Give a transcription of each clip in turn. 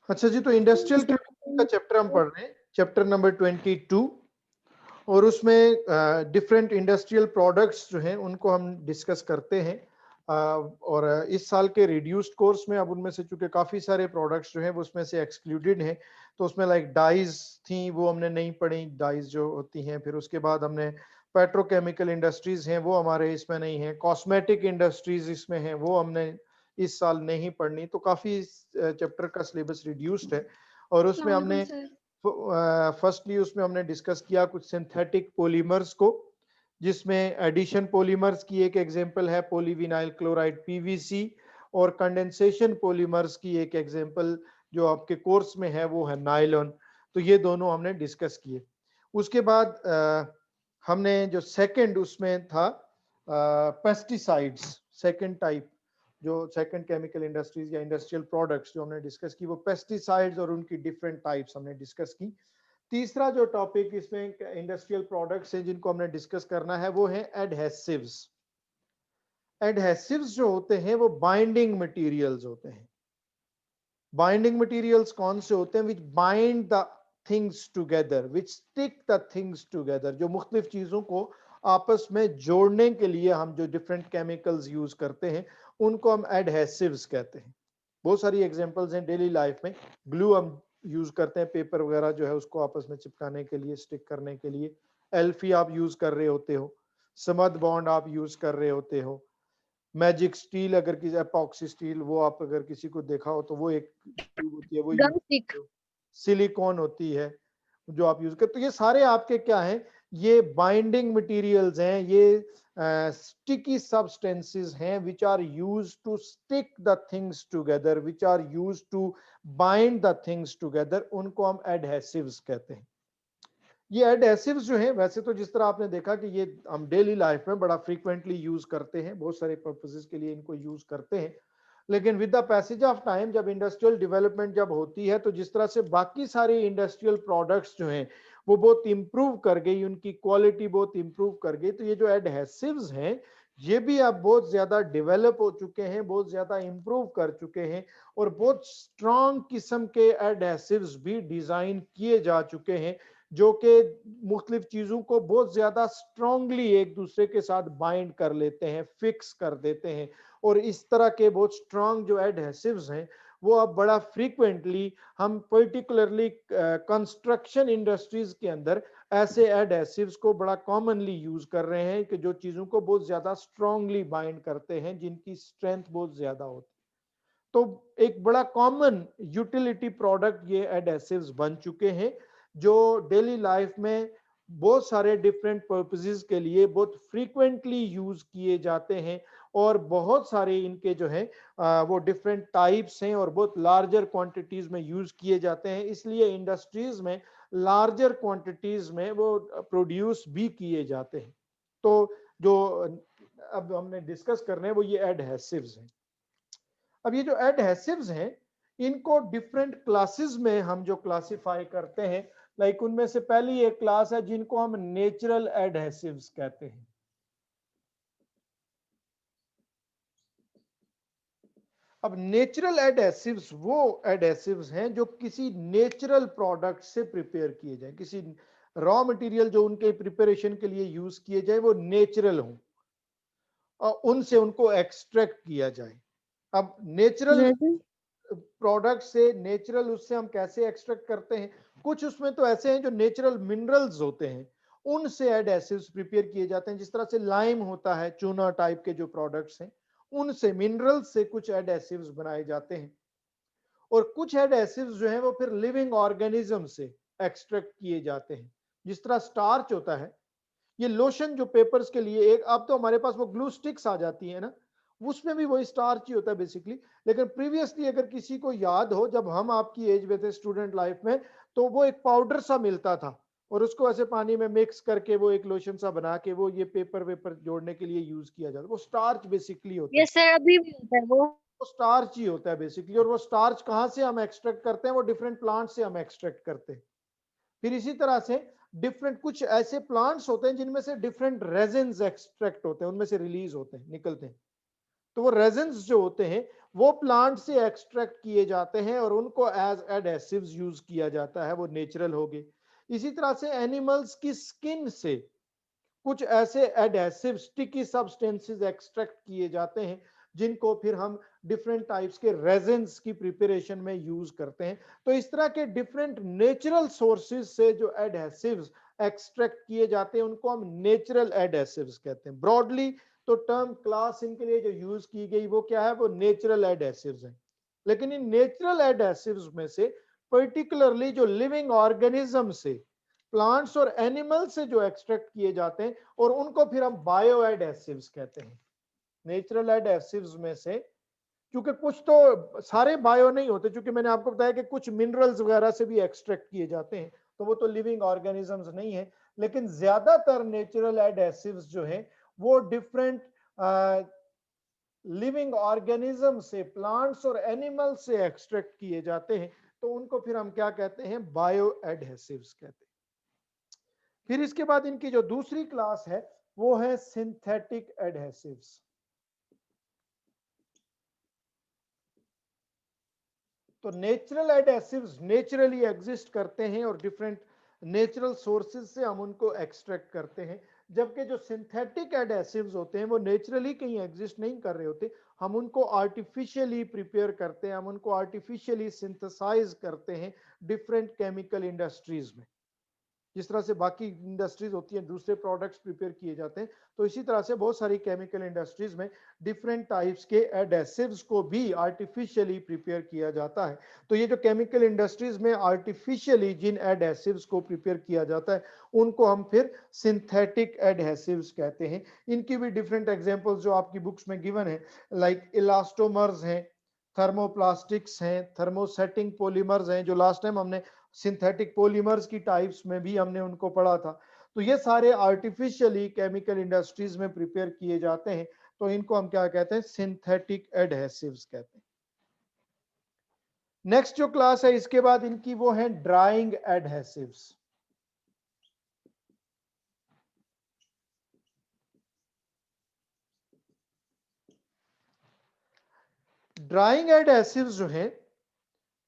अच्छा जी, तो industrial chemical का चैप्टर हम पढ़ रहे हैं, चैप्टर नंबर 22, और उसमें डिफरेंट इंडस्ट्रियल प्रोडक्ट्स जो हैं उनको हम डिस्कस करते हैं। और इस साल के रिड्यूस्ड कोर्स में अब उनमें से चूंकि काफी सारे प्रोडक्ट्स जो हैं वो उसमें से एक्सक्लूडेड हैं, तो उसमें लाइक डाइज थी वो हमने नहीं पढ़ी, डाइज जो होती हैं। फिर उसके बाद हमने पेट्रोकेमिकल इंडस्ट्रीज हैं वो हमारे इसमें नहीं है, कॉस्मेटिक इंडस्ट्रीज इसमें हैं वो हमने इस साल नहीं पढ़नी। तो काफी चैप्टर का सिलेबस रिड्यूस्ड है। और उसमें हमने फर्स्टली उसमें हमने डिस्कस किया कुछ सिंथेटिक पॉलीमर्स को, जिसमें एडिशन पॉलीमर्स की एक एग्जांपल है पॉलीविनाइल क्लोराइड पीवीसी, और कंडेंसेशन पॉलीमर्स की एक एग्जांपल जो आपके कोर्स में है वो है नायलॉन। तो ये दोनों हमने डिस्कस किए। उसके बाद हमने जो सेकंड उसमें था पेस्टिसाइड्स, सेकंड टाइप जो सेकंड केमिकल इंडस्ट्रीज या इंडस्ट्रियल प्रोडक्ट्स जो हमने डिस्कस की वो पेस्टिसाइड्स और उनकी डिफरेंट टाइप्स हमने डिस्कस की। तीसरा जो टॉपिक इसमें इंडस्ट्रियल प्रोडक्ट्स है जिनको हमने डिस्कस करना है वो है एडहेसिव्स। एडहेसिव्स जो होते हैं वो बाइंडिंग मटेरियल्स होते हैं। बाइंडिंग मटेरियल्स कौन से होते हैं? Which bind the things together, which stick the things together, जो मुख्तलिफ चीजों को आपस में जोड़ने के लिए हम जो डिफरेंट केमिकल्स यूज करते हैं उनको हम एडहेसिव्स कहते हैं। बहुत सारी एग्जांपल्स हैं डेली लाइफ में। ग्लू हम यूज करते हैं, पेपर वगैरह जो है उसको आपस में चिपकाने के लिए, स्टिक करने के लिए। एल्फी आप यूज कर रहे होते हो, समद बॉन्ड आप यूज कर रहे होते हो, मैजिक स्टील अगर किसी एपॉक्सी स्टील वो आप अगर किसी को देखा हो तो वो एक ट्यूब होती है वो यूज करते हो। सिलिकॉन होती है जो आप यूज करते। तो ये सारे आपके क्या हैं? ये बाइंडिंग मटेरियल्स हैं, ये स्टिकी सब्सटेंसेस हैं which are used to stick the things together, which are used to bind the things together, उनको हम एडहेसिव्स कहते हैं। ये एडहेसिव्स जो हैं वैसे तो जिस तरह आपने देखा कि ये हम डेली लाइफ में बड़ा फ्रीक्वेंटली यूज करते हैं, बहुत सारे पर्पसेस के लिए इनको यूज करते हैं। लेकिन with the passage of time जब इंडस्ट्रियल डेवलपमेंट जब होती है तो जिस तरह से बाकी सारे इंडस्ट्रियल प्रोडक्ट्स जो हैं वो बहुत इंप्रूव कर गई, उनकी क्वालिटी बहुत इंप्रूव कर गई, तो ये जो एडहेसिव्स हैं ये भी अब बहुत ज्यादा डेवलप हो चुके हैं, बहुत ज्यादा इंप्रूव कर चुके हैं, और बहुत स्ट्रॉन्ग किस्म के एडहेसिव्स भी डिजाइन किए जा चुके हैं जो कि मुख्तलिफ चीजों को बहुत ज्यादा स्ट्रांगली एक दूसरे के साथ बाइंड कर लेते हैं, फिक्स कर देते हैं। और इस तरह के बहुत स्ट्रांग जो एडहेसिव्स हैं वो अब बड़ा फ्रीक्वेंटली हम पर्टिकुलरली कंस्ट्रक्शन इंडस्ट्रीज के अंदर ऐसे एडहेसिव्स को बड़ा कॉमनली यूज कर रहे हैं कि जो चीजों को बहुत ज्यादा स्ट्रांगली बाइंड करते हैं, जिनकी स्ट्रेंथ बहुत ज्यादा होती है। तो एक बड़ा कॉमन यूटिलिटी प्रोडक्ट ये एडहेसिव्स बन चुके हैं जो डेली लाइफ में बहुत सारे डिफरेंट पर्पसेस के लिए बहुत फ्रीक्वेंटली यूज किए जाते हैं, और बहुत सारे इनके जो है वो डिफरेंट टाइप्स हैं और बहुत लार्जर क्वांटिटीज में यूज किए जाते हैं, इसलिए इंडस्ट्रीज में लार्जर क्वांटिटीज में वो प्रोड्यूस भी किए जाते हैं। तो जो अब हमने डिस्कस करने हैं वो ये एडहेसिव्स हैं। अब ये जो एडहेसिव्स हैं इनको डिफरेंट क्लासेस में हम जो क्लासिफाई करते हैं, लाइक उनमें से पहली एक क्लास है जिनको हम नेचुरल एडहेसिव्स कहते हैं। अब नेचुरल एडहेसिव्स वो एडहेसिव्स हैं जो किसी नेचुरल प्रोडक्ट से प्रिपेयर किए जाए, किसी रॉ मटेरियल जो उनके प्रिपरेशन के लिए यूज किए जाए वो नेचुरल हो और उनसे उनको एक्सट्रैक्ट किया जाए। अब नेचुरल प्रोडक्ट से नेचुरल उससे हम कैसे एक्सट्रैक्ट करते हैं? कुछ उसमें तो ऐसे हैं जो नेचुरल मिनरल्स होते हैं उनसे एडहेसिव्स प्रिपेयर किए जाते हैं, जिस तरह से लाइम होता है, चूना टाइप के जो प्रोडक्ट्स हैं उनसे मिनरल्स से कुछ एडहेसिव्स बनाए जाते हैं। और कुछ एडहेसिव्स जो हैं वो फिर लिविंग ऑर्गेनिज्म से एक्सट्रैक्ट किए जाते हैं, जिस तरह स्टार्च होता है। ये लोशन जो पेपर्स के लिए, एक अब तो हमारे पास वो ग्लू स्टिक्स आ जाती है ना, उसमें भी वही स्टार्च ही होता है बेसिकली। लेकिन प्रीवियसली अगर किसी को याद हो जब हम आपकी एज में थे स्टूडेंट लाइफ में, तो वो एक पाउडर सा मिलता था और उसको ऐसे पानी में मिक्स करके वो एक लोशन सा बना के वो ये पेपर वेपर जोड़ने के लिए यूज किया जाता है। वो स्टार्च बेसिकली होता है। ये सर अभी भी होता है वो स्टार्च ही होता है बेसिकली। और वो स्टार्च कहाँ से हम एक्सट्रैक्ट करते हैं? वो डिफरेंट प्लांट से हम एक्सट्रैक्ट करते हैं। फिर इसी तरह से डिफरेंट कुछ ऐसे प्लांट्स होते हैं जिनमें से डिफरेंट रेजिन्स एक्सट्रैक्ट होते हैं, उनमें से रिलीज होते हैं, निकलते हैं। तो वो रेजिन्स जो होते हैं वो प्लांट से एक्सट्रैक्ट किए जाते हैं और उनको एज एडहेसिव्स यूज किया जाता है, वो नेचुरल हो गए। इसी तरह से एनिमल्स की स्किन से कुछ ऐसे एडहेसिव स्टिकी सब्सटेंसेस एक्सट्रैक्ट किए जाते हैं जिनको फिर हम डिफरेंट टाइप्स के रेजिन्स की प्रिपरेशन में यूज करते हैं। तो इस तरह के डिफरेंट नेचुरल सोर्सेज से जो एडहेसिव्स एक्सट्रैक्ट किए जाते हैं उनको हम नेचुरल एडहेसिव्स कहते हैं। ब्रॉडली तो टर्म क्लास इनके लिए जो यूज की गई वो क्या है, वो नेचुरल एडहेसिव्स हैं। लेकिन इन नेचुरल एडहेसिव्स में से पर्टिकुलरली जो लिविंग ऑर्गेनिज्म से, प्लांट्स और एनिमल से जो एक्सट्रैक्ट किए जाते हैं और उनको फिर हम बायो एडहेसिव्स कहते हैं। नेचुरल एडहेसिव्स में से, क्योंकि कुछ तो सारे बायो नहीं होते, क्योंकि मैंने आपको बताया कि कुछ मिनरल्स वगैरह से भी एक्सट्रैक्ट किए जाते हैं, तो वो तो लिविंग ऑर्गेनिजम्स नहीं है। लेकिन ज्यादातर नेचुरल एडहेसिव्स जो है वो डिफरेंट लिविंग ऑर्गेनिज्म से, प्लांट्स और एनिमल से एक्सट्रैक्ट किए जाते हैं, तो उनको फिर हम क्या कहते हैं, बायो एडहेसिव्स कहते हैं। फिर इसके बाद इनकी जो दूसरी क्लास है वो है सिंथेटिक एडहेसिव्स। तो नेचुरल एडहेसिव्स नेचुरली एग्जिस्ट करते हैं और डिफरेंट नेचुरल सोर्सेज से हम उनको एक्सट्रैक्ट करते हैं, जबकि जो सिंथेटिक एडहेसिव्स होते हैं वो नेचुरली कहीं एग्जिस्ट नहीं कर रहे होते, हम उनको आर्टिफिशियली प्रिपेयर करते हैं, हम उनको आर्टिफिशियली सिंथेसाइज करते हैं डिफरेंट केमिकल इंडस्ट्रीज में। जिस तरह से बाकी इंडस्ट्रीज होती हैं, दूसरे प्रोडक्ट्स प्रिपेयर किए जाते हैं, तो इसी तरह से बहुत सारी केमिकल इंडस्ट्रीज में डिफरेंट टाइप्स के एडहेसिव्स को भी आर्टिफिशियली प्रिपेयर किया जाता है। तो ये जो केमिकल इंडस्ट्रीज में आर्टिफिशियली जिन एडहेसिव्स को प्रिपेयर किया जाता है उनको हम फिर सिंथेटिक एडहेसिव्स कहते हैं। इनकी भी डिफरेंट एग्जांपल्स जो आपकी बुक्स में गिवन है, लाइक इलास्टोमर्स हैं, थर्मोप्लास्टिक्स हैं, थर्मोसेटिंग पॉलीमर्स हैं, जो लास्ट टाइम हमने सिंथेटिक पॉलीमर्स की टाइप्स में भी हमने उनको पढ़ा था। तो ये सारे आर्टिफिशियली केमिकल इंडस्ट्रीज में प्रिपेयर किए जाते हैं, तो इनको हम क्या कहते हैं, सिंथेटिक एडहेसिव्स कहते हैं। नेक्स्ट जो क्लास है इसके बाद इनकी वो है ड्राइंग एडहेसिव्स। ड्राइंग एडहेसिव्स जो है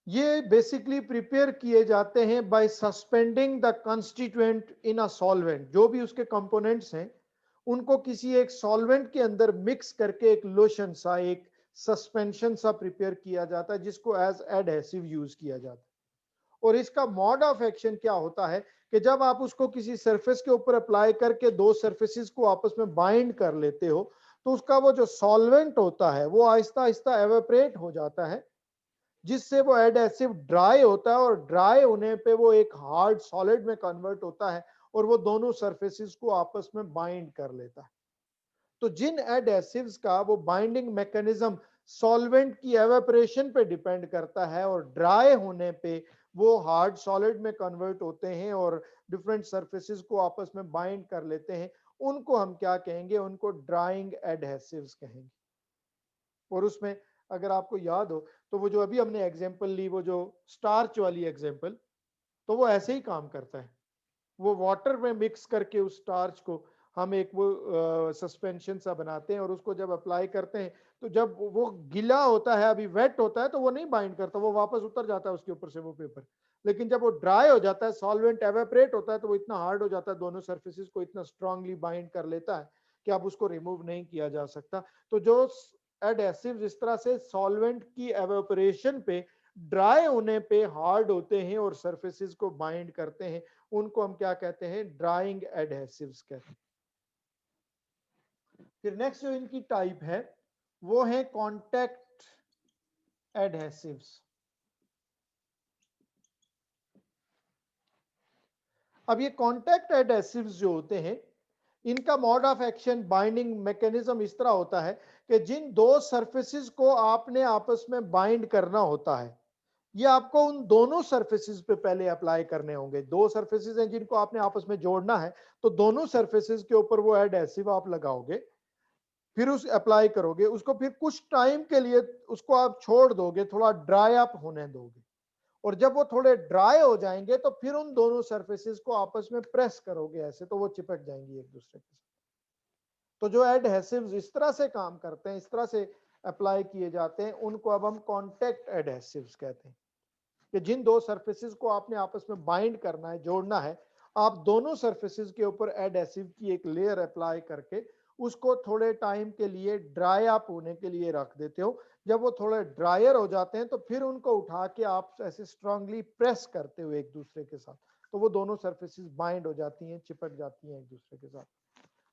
ये बेसिकली प्रिपेयर किए जाते हैं by suspending the constituent in a solvent. जो भी उसके कंपोनेंट्स हैं उनको किसी एक सॉल्वेंट के अंदर मिक्स करके एक लोशन सा, एक सस्पेंशन सा प्रिपेयर किया जाता है जिसको एज एडहेसिव यूज किया जाता है। और इसका मोड ऑफ एक्शन क्या होता है कि जब आप उसको किसी सरफेस के ऊपर अप्लाई करके दो सरफेसेस को आपस में बाइंड कर लेते हो तो उसका वो जो सॉल्वेंट होता है वो आहिस्ता आहिस्ता एवेपरेट हो जाता है, जिससे वो एडहेसिव ड्राई होता है और ड्राई होने पे वो एक हार्ड सॉलिड में कन्वर्ट होता है और वो दोनों सरफेसेस को आपस में बाइंड कर लेता है। तो जिन एडहेसिव्स का वो बाइंडिंग मैकेनिज्म सॉल्वेंट की एवेपोरेशन पे डिपेंड करता है और ड्राई होने पे वो हार्ड सॉलिड में कन्वर्ट होते हैं और डिफरेंट सरफेसेस को आपस में बाइंड कर लेते हैं, उनको हम क्या कहेंगे, उनको ड्राइंग एडहेसिव्स कहेंगे। और उसमें अगर आपको याद हो तो वो जो अभी हमने एग्जांपल ली, वो जो स्टार्च वाली एग्जांपल, तो वो ऐसे ही काम करता है। वो वाटर में मिक्स करके उस स्टार्च को हम एक वो सस्पेंशन सा बनाते हैं और उसको जब अप्लाई करते हैं तो जब वो गीला होता है, अभी वेट होता है, तो वो नहीं बाइंड करता, वो वापस उतर जाता है उसके ऊपर से वो पेपर। लेकिन जब वो ड्राई हो जाता है, सॉल्वेंट एवेपरेट होता है, तो वो इतना हार्ड हो जाता है, दोनों सर्फेसिस को इतना स्ट्रांगली बाइंड कर लेता है कि अब उसको रिमूव नहीं किया जा सकता। तो जो एडहेसिव्स इस तरह से सॉल्वेंट की एवेपोरेशन पे, ड्राई होने पे हार्ड होते हैं और सरफेसेस को बाइंड करते हैं, उनको हम क्या कहते हैं, ड्राइंग एडहेसिव्स कहते हैं। फिर नेक्स्ट जो इनकी टाइप है वो है कांटेक्ट एडहेसिव्स। अब ये कांटेक्ट एडहेसिव्स जो होते हैं इनका mode of action, binding mechanism इस तरह होता है कि जिन दो सरफेसेस को आपने आपस में बाइंड करना होता है, ये आपको उन दोनों सरफेसेस पे पहले अप्लाई करने होंगे। दो सरफेसेस हैं जिनको आपने आपस में जोड़ना है, तो दोनों सरफेसेस के ऊपर वो एडहेसिव आप लगाओगे, फिर उस अप्लाई करोगे उसको, फिर कुछ टाइम के लिए उसको आप छोड़ दोगे, थोड़ा ड्राई अप होने दोगे, और जब वो थोड़े ड्राई हो जाएंगे तो फिर उन दोनों सरफेसेस को आपस में प्रेस करोगे ऐसे, तो वो चिपक जाएंगी एक दूसरे के साथ। तो जो एडहेसिव्स इस तरह से काम करते हैं, इस तरह से अप्लाई किए जाते हैं उनको अब हम कॉन्टेक्ट एडहेसिव्स कहते हैं, कि जिन दो सरफेसेस को आपने आपस में बाइंड करना है, जोड़ना है, आप दोनों सरफेसेस के ऊपर एडहेसिव की एक लेयर अप्लाई करके उसको थोड़े टाइम के लिए ड्राई अप होने के लिए रख देते हो। जब वो थोड़े ड्रायर हो जाते हैं तो फिर उनको उठा के आप ऐसे स्ट्रांगली प्रेस करते हो एक दूसरे के साथ, तो वो दोनों सरफेसेस बाइंड हो जाती हैं, चिपक जाती हैं एक दूसरे के साथ।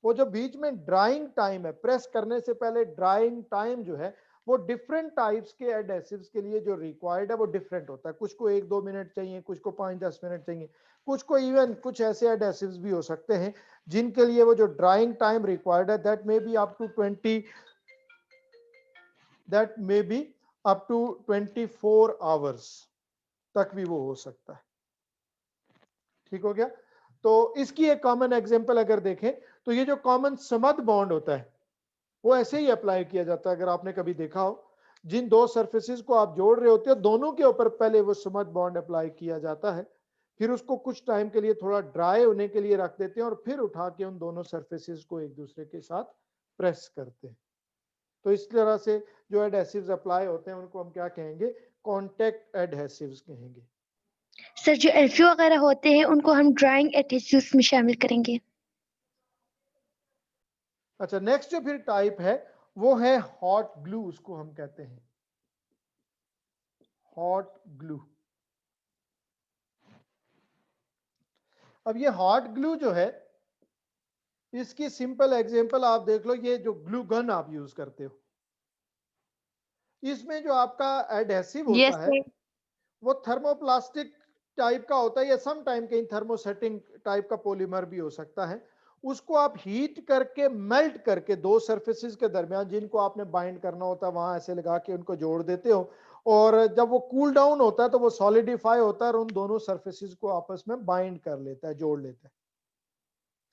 वो जो बीच में ड्राइंग टाइम है, प्रेस करने से पहले ड्राइंग टाइम जो है, वो डिफरेंट टाइप्स के एडहेसिव्स के लिए जो रिक्वायर्ड है वो डिफरेंट होता है। कुछ को 1-2 मिनट चाहिए, कुछ को 5-10 मिनट चाहिए, कुछ को इवन कुछ ऐसे एडहेसिव्स भी हो सकते हैं जिनके लिए वो जो ड्राइंग टाइम रिक्वायर्ड है that may be up to 24 hours तक भी वो हो सकता है। ठीक हो गया। तो इसकी एक कॉमन एग्जांपल अगर देखें तो ये जो कॉमन समद बॉन्ड होता है वो ऐसे ही अप्लाई किया जाता है। अगर आपने कभी देखा हो, जिन दो सरफेसेस को आप जोड़ रहे होते हो दोनों के ऊपर पहले वो समद बॉन्ड अप्लाई किया जाता है, फिर उसको कुछ टाइम के लिए थोड़ा ड्राई होने के लिए रख देते हैं और फिर उठा के उन दोनों सरफेसेस को एक दूसरे के साथ प्रेस करते हैं। तो इस तरह से जो एडहेसिव्स अप्लाई होते हैं उनको हम क्या कहेंगे, कॉन्टेक्ट एडहेसिव्स कहेंगे। सर जो एल्फियो वगैरह होते हैं उनको हम ड्राइंग एडहेसिव्स में शामिल करेंगे। अच्छा, नेक्स्ट जो फिर टाइप है वो है हॉट ग्लू, उसको हम कहते हैं हॉट ग्लू। अब ये हॉट ग्लू जो है इसकी सिंपल एग्जांपल आप देख लो, ये जो ग्लू गन आप यूज करते हो, इसमें जो आपका एडहेसिव यस होता है सर। वो थर्मोप्लास्टिक टाइप का होता है या सम टाइम कहीं थर्मोसेटिंग टाइप का पॉलीमर भी हो सकता है। उसको आप हीट करके मेल्ट करके दो सरफेसेस के दरमियान जिनको आपने बाइंड करना होता है वहां ऐसे लगा के उनको जोड़ देते हो, और जब वो कूल डाउन होता है तो वो सॉलिडिफाई होता है और उन दोनों सरफेसेस को आपस में बाइंड कर लेता है, जोड़ लेता है।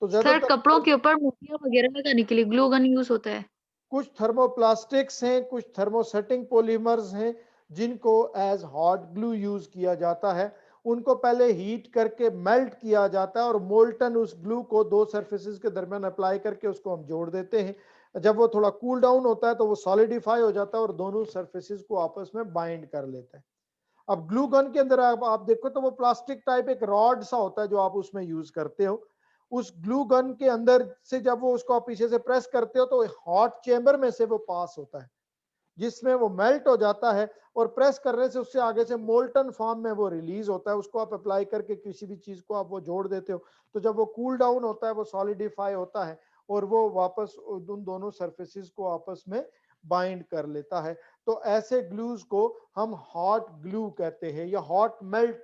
तो सर ज्यादातर कपड़ों के ऊपर मोतियां वगैरह लगाने के लिए ग्लू गन यूज होता है। कुछ थर्मोप्लास्टिक्स हैं, कुछ थर्मोसेटिंग पॉलीमर्स हैं जिनको एज हॉट ग्लू यूज किया जाता है। उनको पहले हीट करके मेल्ट किया जाता है और मोल्टन उस ग्लू को दो सरफेसेस के दरमियान अप्लाई करके उसको हम जोड़ देते हैं। जब वो थोड़ा कूल डाउन होता है तो वो सॉलिडिफाई हो जाता है और दोनों सरफेसेस को आपस में बाइंड कर लेता है। अब ग्लू गन के अंदर आप देखो तो वो प्लास्टिक टाइप एक रॉड सा होता है जो आप उसमें यूज करते हो। उस ग्लू गन के अंदर से जब वो उसको आप पीछे से प्रेस करते हो तो हॉट चेंबर में से वो पास होता है जिसमें वो मेल्ट हो जाता है और प्रेस करने से उससे आगे से मोल्टन फॉर्म में वो रिलीज होता है। उसको आप अप्लाई करके किसी भी चीज को आप वो जोड़ देते हो तो जब वो कूल डाउन होता है वो सॉलिडिफाई होता है और वो वापस उन दोनों सरफेसेस को आपस में बाइंड कर लेता है। तो ऐसे ग्लूज को हम हॉट ग्लू कहते हैं या हॉट मेल्ट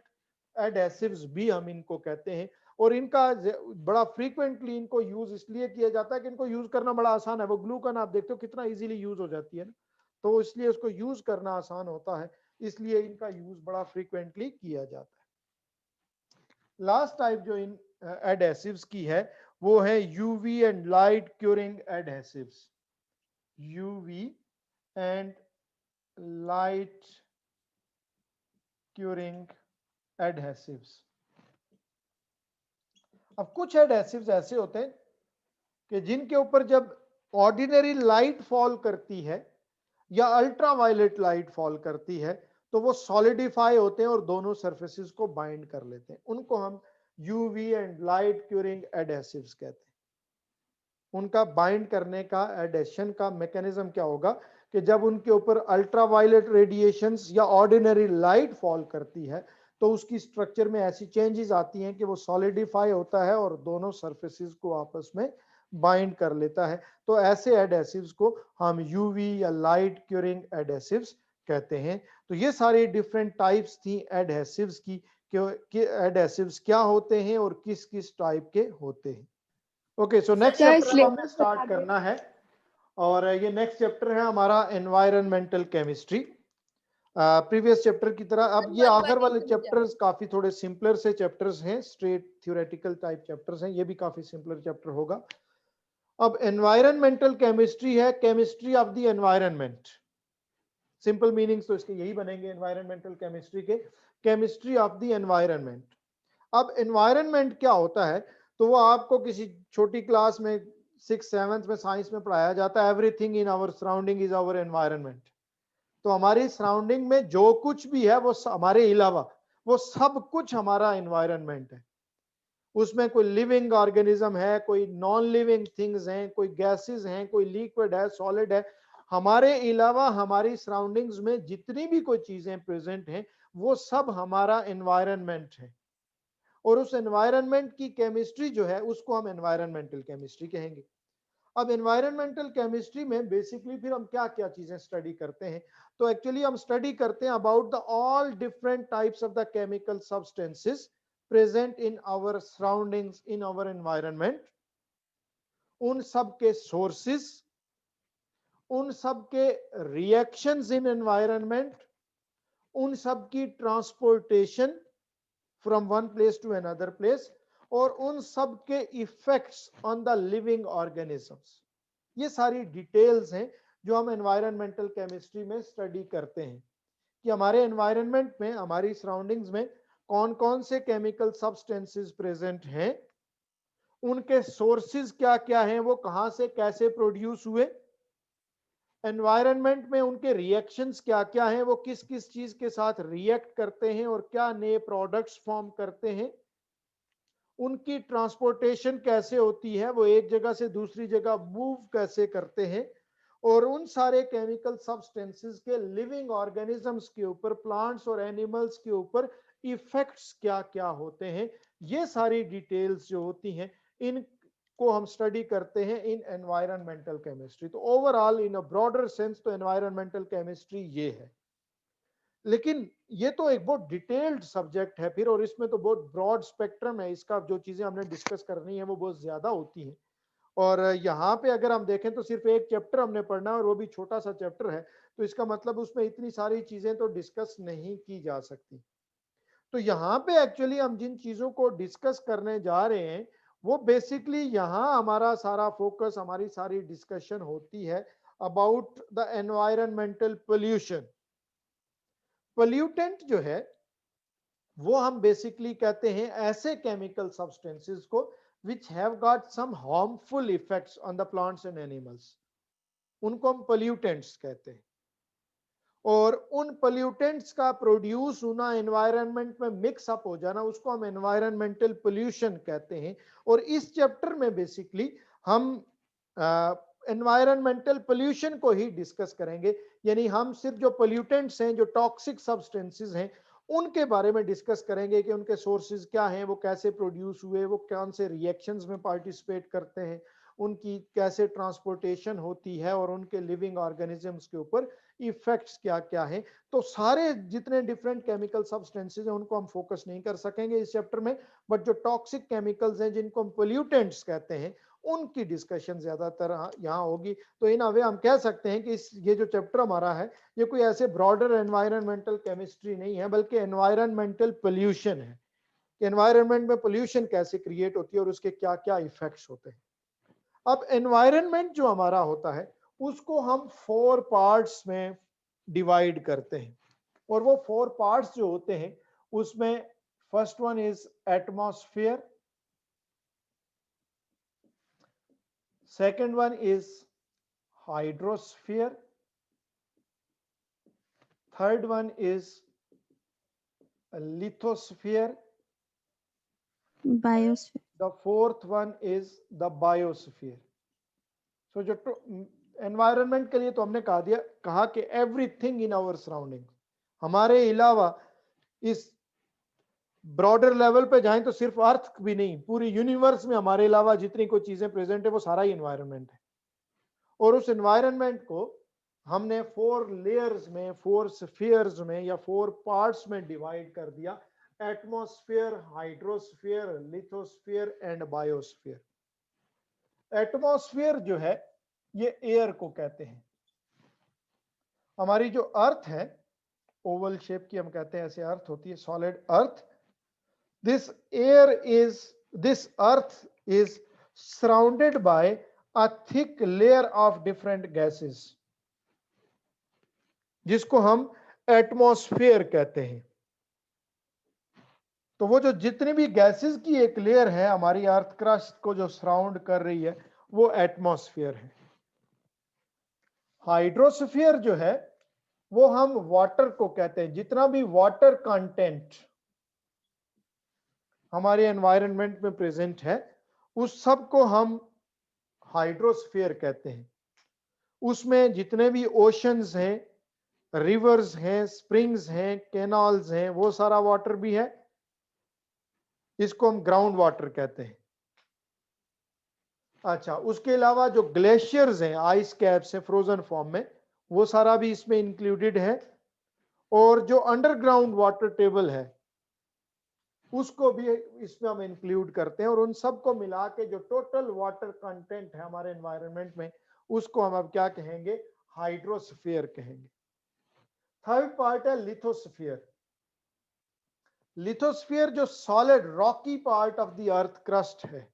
एडहेसिव्स भी हम इनको कहते हैं। और इनका बड़ा फ्रीक्वेंटली इनको यूज इसलिए किया जाता है कि इनको यूज करना बड़ा आसान है। वो ग्लू गन आप देखते हो कितना इजीली यूज हो जाती है ना, तो इसलिए उसको यूज करना आसान होता है, इसलिए इनका यूज बड़ा फ्रीक्वेंटली किया जाता है। लास्ट टाइप जो इन एडहेसिव्स की है वो है UV and light curing adhesives. UV and light curing adhesives. अब कुछ एडहेसिव्स ऐसे होते हैं कि जिनके ऊपर जब ऑर्डिनरी लाइट फॉल करती है या अल्ट्रावायलेट लाइट फॉल करती है तो वो सॉलिडिफाई होते हैं और दोनों सरफेसेस को बाइंड कर लेते हैं। उनको हम UV and light curing adhesives कहते हैं। उनका बाइंड करने का एडेशन का मैकेनिज्म क्या होगा कि जब उनके ऊपर अल्ट्रावायलेट रेडिएशंस या ऑर्डिनरी लाइट फॉल करती है तो उसकी स्ट्रक्चर में ऐसी चेंजेस आती हैं कि वो सॉलिडिफाई होता है और दोनों सरफेसेस को आपस में बाइंड कर लेता है। तो ऐसे एडहेसिव्स को हम यूवी या लाइट क्यूरिंग एडहेसिव्स कहते हैं। तो ये सारी डिफरेंट टाइप्स थी एडहेसिव्स की कि एडहेसिव्स क्या होते हैं और किस किस टाइप के होते हैं। Okay, so next sir chapter हमने सिलेबस स्टार्ट बता दें। करना है और ये नेक्स्ट चैप्टर है हमारा एनवायरमेंटल केमिस्ट्री। प्रीवियस चैप्टर की तरह अब ये आखिर वाले चैप्टर्स काफी थोड़े सिंपलर से चैप्टर्स हैं, स्ट्रेट थ्योरेटिकल टाइप चैप्टर्स हैं, ये भी काफी सिंपलर चैप्टर होगा। अब एनवायरमेंटल केमिस्ट्री है chemistry of the environment. Simple meanings तो इसके यही बनेंगे एनवायरमेंटल केमिस्ट्री के, केमिस्ट्री ऑफ द एनवायरनमेंट। अब एनवायरनमेंट क्या होता है तो वो आपको किसी छोटी क्लास में 6th 7th में साइंस में पढ़ाया जाता है, everything in our surrounding is our environment. तो हमारी सराउंडिंग में जो कुछ भी है वो हमारे अलावा वो सब कुछ हमारा एनवायरनमेंट है। उसमें कोई लिविंग ऑर्गेनिज्म है, कोई नॉन लिविंग थिंग्स हैं, कोई गैसेस हैं, कोई लिक्विड है, सॉलिड है। हमारे अलावा हमारी सराउंडिंग्स में जितनी भी कोई चीजें प्रेजेंट हैं वो सब हमारा एनवायरनमेंट है। और उस एनवायरनमेंट की केमिस्ट्री जो है उसको हम एनवायरनमेंटल केमिस्ट्री कहेंगे। अब एनवायरनमेंटल केमिस्ट्री में बेसिकली फिर हम क्या क्या चीजें स्टडी करते हैं, तो एक्चुअली हम स्टडी करते हैं about the all different types of the chemical substances present in our surroundings in our environment, उन सब के सोर्सेस, उन सब के रिएक्शंस इन एनवायरनमेंट, उन सब की transportation from one place to another place, और उन सब के effects on the living organisms. ये सारी डिटेल्स हैं जो हम एनवायरनमेंटल केमिस्ट्री में स्टडी करते हैं कि हमारे एनवायरनमेंट में, हमारी सराउंडिंग्स में कौन कौन से केमिकल सब्सटेंसेस प्रेजेंट हैं, उनके सोर्सेज क्या क्या हैं, वो कहां से कैसे प्रोड्यूस हुए, एनवायरनमेंट में उनके रिएक्शंस क्या क्या हैं, वो किस किस चीज के साथ रिएक्ट करते हैं और क्या नए प्रोडक्ट्स फॉर्म करते हैं, उनकी ट्रांसपोर्टेशन कैसे होती है, वो एक जगह से दूसरी जगह मूव कैसे करते हैं, और उन सारे केमिकल सब्सटेंसेस के लिविंग ऑर्गेनिजम्स के ऊपर, प्लांट्स और एनिमल्स के ऊपर इफेक्ट्स क्या क्या होते हैं। ये सारी डिटेल्स जो होती हैं इनको हम स्टडी करते हैं इन एनवायरनमेंटल केमिस्ट्री। तो overall in a broader sense तो एनवायरनमेंटल केमिस्ट्री ये है। लेकिन ये तो एक बहुत डिटेल्ड सब्जेक्ट है फिर, और इसमें तो बहुत ब्रॉड स्पेक्ट्रम है इसका, जो चीजें हमने डिस्कस करनी है वो बहुत ज्यादा होती हैं। और यहाँ पे अगर हम देखें तो सिर्फ एक चैप्टर हमने पढ़ना है और वो भी छोटा सा चैप्टर है, तो इसका मतलब उसमें इतनी सारी चीजें तो डिस्कस नहीं की जा सकती। तो यहाँ पे एक्चुअली हम जिन चीजों को डिस्कस करने जा रहे हैं वो बेसिकली यहाँ हमारा सारा फोकस, हमारी सारी डिस्कशन होती है about the environmental pollution. Pollutant जो है वो हम बेसिकली कहते हैं ऐसे केमिकल सब्सटेंसेस को which have got some harmful effects on the plants and animals, उनको हम pollutants कहते हैं। और उन pollutants का प्रोड्यूस होना, एनवायरनमेंट में मिक्स अप हो जाना, उसको हम एनवायरनमेंटल पोल्यूशन कहते हैं। और इस चैप्टर में बेसिकली हम एनवायरनमेंटल पोल्यूशन को ही डिस्कस करेंगे, यानी हम सिर्फ जो पोल्यूटेंट्स हैं, जो टॉक्सिक सब्सटेंसेस हैं, उनके बारे में डिस्कस करेंगे कि उनके सोर्सेज क्या हैं, वो कैसे प्रोड्यूस हुए, वो कौन से रिएक्शंस में पार्टिसिपेट करते हैं, उनकी कैसे ट्रांसपोर्टेशन होती है, और उनके लिविंग ऑर्गेनिजम्स के ऊपर इफेक्ट्स क्या क्या हैं। तो सारे जितने डिफरेंट केमिकल सब्सटेंसेस हैं उनको हम फोकस नहीं कर सकेंगे इस चैप्टर में, बट जो टॉक्सिक केमिकल्स हैं जिनको हम पोल्यूटेंट्स कहते हैं उनकी डिस्कशन ज्यादातर यहाँ होगी। तो इन अवे हम कह सकते हैं कि ये जो चैप्टर हमारा है ये कोई ऐसे ब्रॉडर एनवायरनमेंटल केमिस्ट्री नहीं है, बल्कि एनवायरनमेंटल पोल्यूशन है। एनवायरनमेंट में पोल्यूशन कैसे क्रिएट होती है और उसके क्या क्या इफेक्ट्स होते हैं। अब एनवायरनमेंट जो हमारा होता है उसको हम 4 पार्ट्स में डिवाइड करते हैं, और वो 4 पार्ट्स जो होते हैं उसमें first one is atmosphere, second one is hydrosphere, third one is lithosphere, biosphere, the fourth one is the biosphere. So जो एनवायरनमेंट के लिए तो हमने कहा कि एवरीथिंग इन आवर सराउंडिंग, हमारे अलावा इस ब्रॉडर लेवल पे जाएं तो सिर्फ अर्थ भी नहीं, पूरी यूनिवर्स में हमारे अलावा जितनी कोई चीजें प्रेजेंट है वो सारा ही एनवायरनमेंट है। और उस एनवायरनमेंट को हमने 4 लेयर्स में, 4 स्फीयर्स में या 4 पार्ट्स में डिवाइड कर दिया, atmosphere, hydrosphere, lithosphere and biosphere. Atmosphere जो है ये एयर को कहते हैं। हमारी जो अर्थ है ओवल शेप की, हम कहते हैं ऐसे अर्थ होती है, solid earth. This earth is surrounded by a thick layer of different gases, जिसको हम एटमॉस्फेयर कहते हैं। तो वो जो जितनी भी गैसेस की एक लेयर है हमारी अर्थ क्रस्ट को जो सराउंड कर रही है, वो एटमॉस्फेयर है। हाइड्रोस्फीयर जो है वो हम वाटर को कहते हैं। जितना भी वाटर कंटेंट हमारे एनवायरनमेंट में प्रेजेंट है उस सब को हम हाइड्रोस्फीयर कहते हैं। उसमें जितने भी ओशंस हैं, रिवर्स हैं, स्प्रिंग्स हैं, कैनाल्स हैं, वो सारा वाटर भी है। इसको हम ग्राउंड वाटर कहते हैं। अच्छा, उसके अलावा जो ग्लेशियर्स हैं, आइस कैप्स हैं फ्रोजन फॉर्म में, वो सारा भी इसमें इंक्लूडेड है। और जो अंडरग्राउंड वाटर टेबल है उसको भी इसमें हम इंक्लूड करते हैं। और उन सब को मिला के जो टोटल वाटर कंटेंट है हमारे एनवायरनमेंट में, उसको हम अब क्या कहेंगे? हाइड्रोस्फीयर कहेंगे। थर्ड पार्ट है लिथोस्फीयर। लिथोस्फीयर जो solid Rocky part of the earth crust है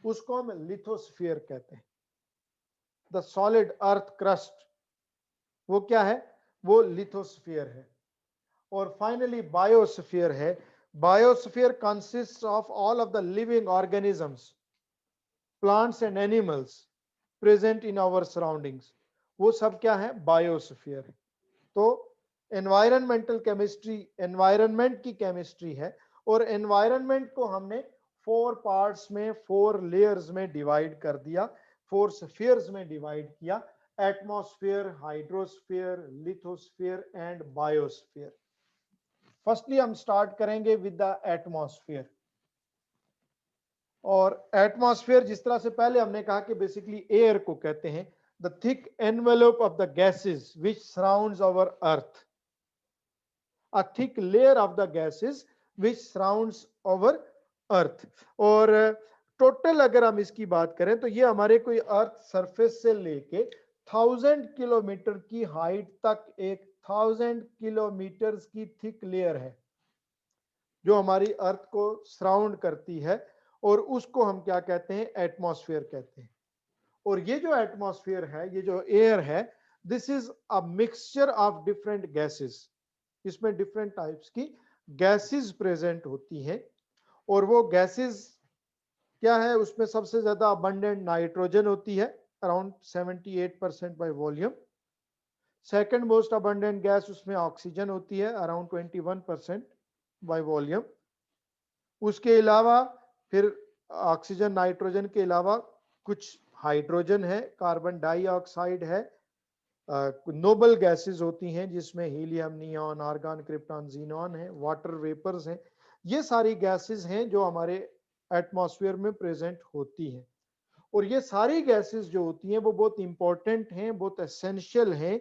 उसको हम लिथोस्फीयर कहते हैं। द सॉलिड अर्थ क्रस्ट वो क्या है? वो लिथोस्फीयर है। और फाइनली बायोस्फीयर है। Biosphere consist of all of the living organisms, plants and animals present in our surroundings. वो सब क्या है? बायोस्फीयर है। तो एनवायरनमेंटल केमिस्ट्री एनवायरनमेंट की केमिस्ट्री है। और एनवायरनमेंट को हमने 4 पार्ट्स में, 4 लेयर्स में डिवाइड कर दिया, 4 स्फीयर्स में डिवाइड किया: atmosphere, hydrosphere, lithosphere and biosphere. Firstly हम स्टार्ट करेंगे विद द एटमॉस्फेयर। और एटमॉस्फेयर जिस तरह से पहले हमने कहा कि बेसिकली एयर को कहते हैं, the thick envelope of the gases which surrounds our earth, a thick layer of the gases which surrounds our earth। और टोटल अगर हम इसकी बात करें तो ये हमारे कोई अर्थ सरफेस से लेके 1000 किलोमीटर की हाइट तक एक 1000 किलोमीटर की थिक लेयर है जो हमारी अर्थ को सराउंड करती है। और उसको हम क्या कहते हैं? एटमॉस्फेयर कहते हैं। और ये जो एटमॉस्फेयर है, ये जो एयर है, this is a mixture of different gases. इसमें डिफरेंट टाइप्स की गैसेस प्रेजेंट होती हैं। और वो गैसेस क्या है? उसमें सबसे ज्यादा अबंडेंट नाइट्रोजन होती है, around 78% by volume. Second most abundant gas उसमें ऑक्सीजन होती है, अराउंड 21% बाय वॉल्यूम। उसके अलावा फिर ऑक्सीजन, नाइट्रोजन के अलावा कुछ हाइड्रोजन है, कार्बन डाइऑक्साइड है, नोबल गैसेस होती हैं जिसमें helium, neon, argon, krypton, xenon है, वाटर वेपर्स हैं। ये सारी गैसेस हैं जो हमारे एटमॉस्फेयर में प्रेजेंट होती हैं। और ये सारी गैसेस जो होती हैं वो बहुत इंपॉर्टेंट हैं, बहुत एसेंशियल हैं।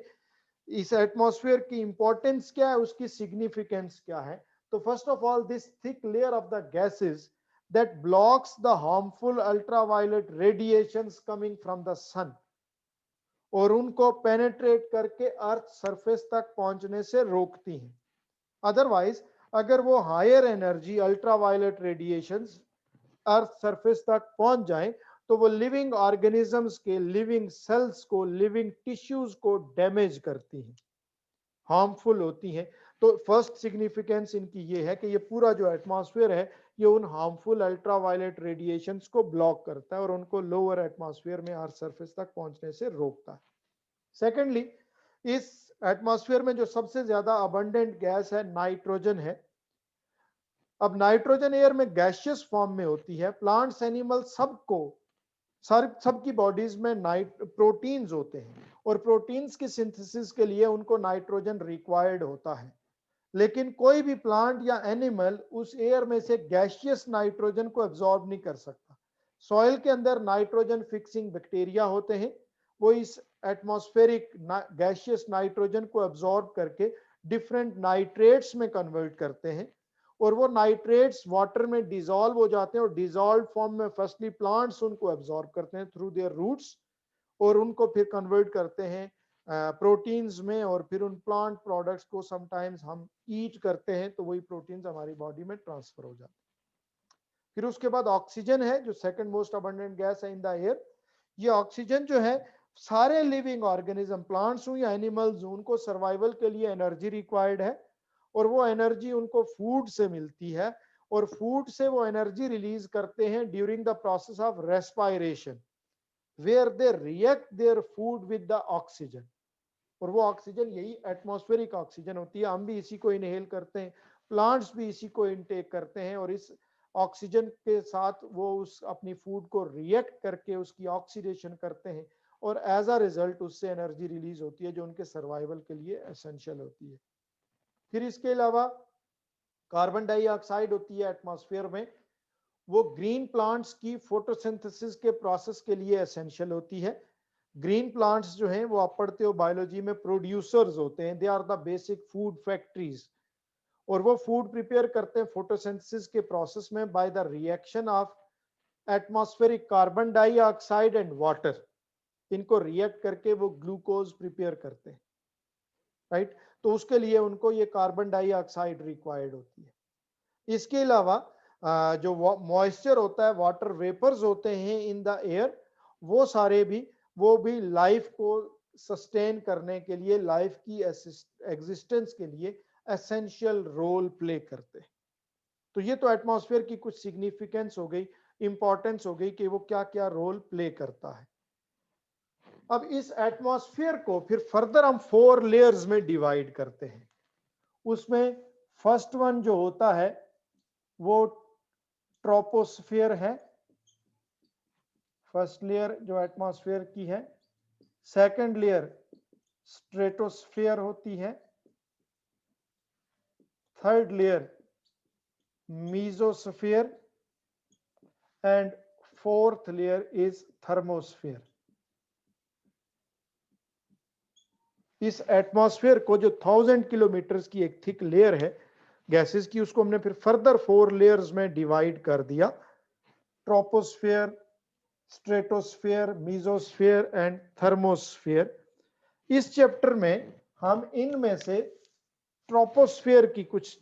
इस एटमॉस्फेयर की इंपॉर्टेंस क्या है, उसकी सिग्निफिकेंस क्या है? तो first of all, this thick layer of the gases that blocks the harmful ultraviolet radiations coming from the sun, और उनको पेनेट्रेट करके अर्थ सरफेस तक पहुंचने से रोकती हैं। अदरवाइज अगर वो higher energy ultraviolet radiations earth surface तक पहुंच जाएं तो वो लिविंग ऑर्गेनिजम्स के लिविंग सेल्स को, लिविंग टिश्यूज को डैमेज करती हैं, हार्मफुल होती हैं। तो फर्स्ट सिग्निफिकेंस इनकी ये है कि ये पूरा जो एटमॉस्फेयर है ये उन हार्मफुल अल्ट्रावायलेट रेडिएशंस को ब्लॉक करता है और उनको लोअर एटमॉस्फेयर में अर्थ सरफेस तक पहुंचने से रोकता है। सेकेंडली, इस एटमॉस्फेयर में जो सबसे ज्यादा अबंडेंट गैस है नाइट्रोजन है। अब नाइट्रोजन एयर में गैसियस फॉर्म में होती है। प्लांट्स, एनिमल सबकी बॉडीज में प्रोटीन्स होते हैं और प्रोटीन्स की सिंथेसिस के लिए उनको नाइट्रोजन रिक्वायर्ड होता है। लेकिन कोई भी प्लांट या एनिमल उस एयर में से गैसियस नाइट्रोजन को एब्जॉर्ब नहीं कर सकता। सॉइल के अंदर नाइट्रोजन फिक्सिंग बैक्टीरिया होते हैं, वो इस एटमॉस्फेरिक गैसियस नाइट्रोजन को एब्जॉर्ब करके डिफरेंट नाइट्रेट्स में कन्वर्ट करते हैं और वो नाइट्रेट्स वाटर में डिसॉल्व हो जाते हैं और डिसॉल्व फॉर्म में फर्स्टली प्लांट्स उनको एब्जॉर्ब करते हैं थ्रू देयर रूट्स और उनको फिर कन्वर्ट करते हैं प्रोटीन्स में और फिर उन प्लांट प्रोडक्ट्स को समटाइम्स हम ईट करते हैं तो वही प्रोटीन्स हमारी बॉडी में ट्रांसफर हो जाते हैं। फिर उसके बाद ऑक्सीजन है जो सेकंड मोस्ट अबंडेंट गैस है इन द एयर। ये ऑक्सीजन जो है सारे लिविंग ऑर्गेनिज्म, प्लांट्स हो या एनिमल्स हो, उनको सर्वाइवल के लिए एनर्जी रिक्वायर्ड है और वो एनर्जी उनको फूड से मिलती है और फूड से वो एनर्जी रिलीज करते हैं during the process of respiration. where they react their food with the oxygen. और वो ऑक्सीजन यही एटमॉस्फेरिक ऑक्सीजन होती है, हम भी इसी को इनहेल करते हैं, प्लांट्स भी इसी को इनटेक करते हैं, और इस ऑक्सीजन के साथ वो उस अपनी फूड को रिएक्ट करके उसकी ऑक्सीडेशन करते हैं, और एज अ रिजल्ट उससे एनर्जी रिलीज होती है जो उनके सर्वाइवल के लिए एसेंशियल होती है। फिर इसके अलावा कार्बन डाइऑक्साइड होती है एटमॉस्फेयर में, वो ग्रीन प्लांट्स की फोटोसिंथेसिस के प्रोसेस के लिए एसेंशियल होती है। ग्रीन प्लांट्स जो हैं वो आप पढ़ते हो बायोलॉजी में, प्रोड्यूसर्स होते हैं, they are the basic food factories, और वो फूड प्रिपेयर करते हैं फोटोसिंथेसिस के प्रोसेस में by the reaction of atmospheric carbon dioxide and water. इनको रिएक्ट करके वो ग्लूकोज प्रिपेयर करते हैं, राइट। तो उसके लिए उनको ये कार्बन डाइऑक्साइड रिक्वायर्ड होती है। इसके अलावा जो मॉइस्चर होता है, वाटर वेपर्स होते हैं इन द एयर, वो भी लाइफ को सस्टेन करने के लिए, लाइफ की एग्जिस्टेंस के लिए एसेंशियल रोल प्ले करते हैं। तो ये तो एटमॉस्फेयर की कुछ सिग्निफिकेंस हो गई, इंपॉर्टेंस हो गई कि वो क्या क्या रोल प्ले करता है। अब इस एटमॉस्फेयर को फिर फर्दर हम 4 लेयर्स में डिवाइड करते हैं। उसमें फर्स्ट वन जो होता है वो ट्रोपोस्फियर है, फर्स्ट लेयर जो एटमॉस्फेयर की है। सेकंड लेयर स्ट्रेटोस्फियर होती है। Third layer mesosphere, and fourth layer is thermosphere. इस एटमॉस्फेयर को जो 1000 किलोमीटर की एक थिक लेयर है गैसेस की, उसको हमने फिर फर्दर 4 लेयर्स में डिवाइड कर दिया, troposphere, stratosphere, mesosphere and thermosphere. इस चैप्टर में हम इनमें से ट्रोपोस्फियर की कुछ